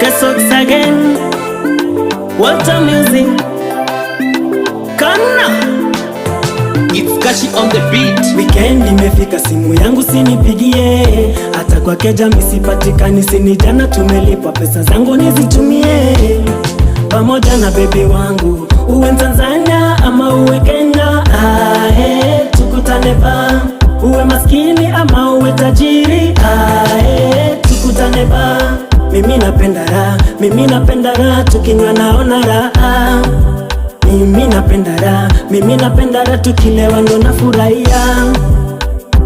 Kesox again. What a music. Kana It's Kashi on the beat. Weekend imefika, simu yangu sinipigie, hata kwa keja misipatikani, sini jana tumelipwa, pesa zangu nizitumie pamoja na baby wangu. Uwe Tanzania ama uwe Kenya, tukutane ba. Uwe maskini ama uwe tajiri, tukutane ba. Mimi napenda raha, mimi napenda raha, tukinywa naona raha. Mimi napenda raha, tukilewa ndo nafurahia.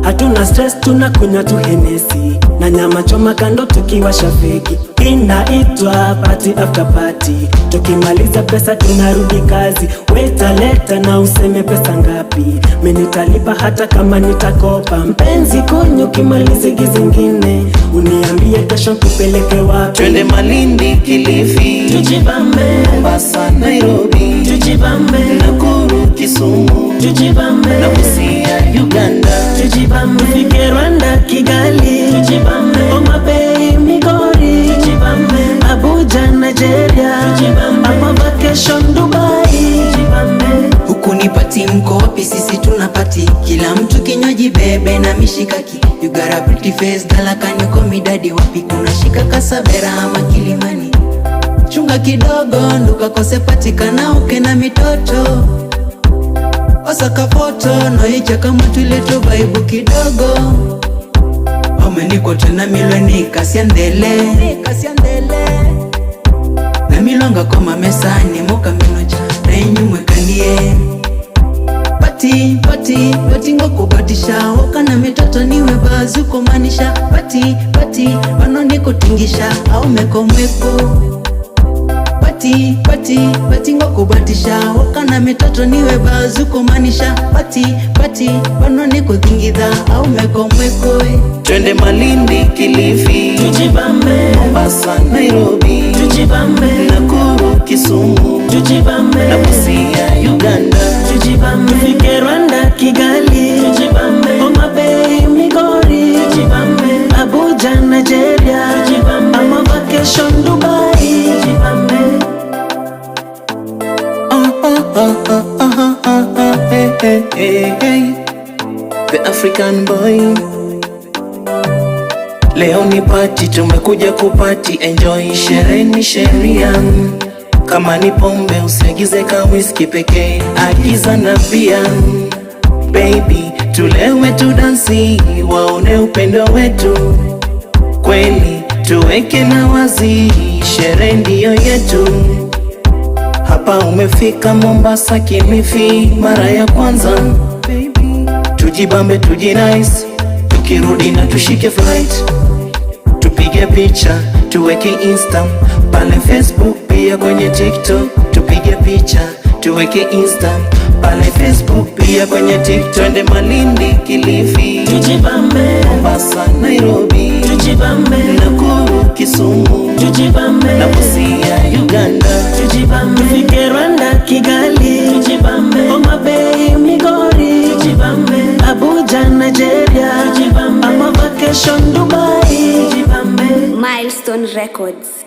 Hatuna stress, tunakunywa tu Hennessy na nyama choma kando tukiwasha feki. Inaitwa party after party, tukimaliza pesa tunarudi kazi. Weta leta na useme pesa ngapi, mimi nitalipa hata kama nitakopa. Mpenzi kunyo kimalize gizingine, uniambie kesho kupeleke wapi. Twende Malindi, Kilifi, tujibambe. Mombasa, Nairobi, tujibambe. Nakuru, Kisumu, tujibambe. na Busia, Uganda, tujibambe. Fike Rwanda, Kigali, tujibambe. Homa Bay, Migori, tujibambe. Abuja, Nigeria, tujibambe. Ama vacation Dubai, tujibambe. Huku ni pati, mko wapi? Sisi tunapati, kila mtu kinywaji bebe na mishikaki. You got a pretty face, gala can you call me daddy? Wapi kuna shika Kasavera ama Kilimani? Chunga kidogo nduka kose patikana uke na mitoto. Osaka foto no icha kama tuleto vibe kidogo. Omeniko tena milweni kasiandele na milonga koma mesani moka minocha na inyumwe kanie. Pati ngoko batisha waka na mitoto niwe bazu kumanisha. Pati wanoniko tingisha au meko mweko. Pati ngoko batisha waka na mitoto niwe bazu kumanisha. Pati wanoniko tingidha au meko mweko. Twende Malindi, Kilifi, tujibambe. Mombasa, Nairobi, tujibambe. Nakuru, Kisumu, tujibambe. na Busia, Uganda, tujibambe. Fike Rwanda, Kigali, tujibambe. Homa Bay, Migori, tujibambe. Abuja, Nigeria, tujibambe. Ama vacation Dubai, tujibambe. hey. The African boy. Leo ni party, tumekuja kupati, enjoy, sherehe ni sheria. Kama ni pombe usiagize ka whisky pekee, agiza na bia. Baby, tulewe tu dansi, waone upendo wetu. Kweli, tuweke na wazi, sherehe ndiyo yetu. Hapa umefika Mombasa, Kilifi, mara ya kwanza. Tujibambe, tujinice, tukirudi na tushike flight. Tupige picha, tuweke Insta, pale Facebook pia kwenye TikTok. Tupige picha, tuweke Insta, pale Facebook pia kwenye TikTok. Twende Malindi, Kilifi, tujibambe. Mombasa, Nairobi, tujibambe. Nakuru, Kisumu, tujibambe. na Busia, Uganda, tujibambe. Fike Rwanda, Kigali, tujibambe. Homa Bay, Migori, tujibambe. Abuja, Nigeria, tujibambe. Ama vacation Dubai, tujibambe. Milestone Records.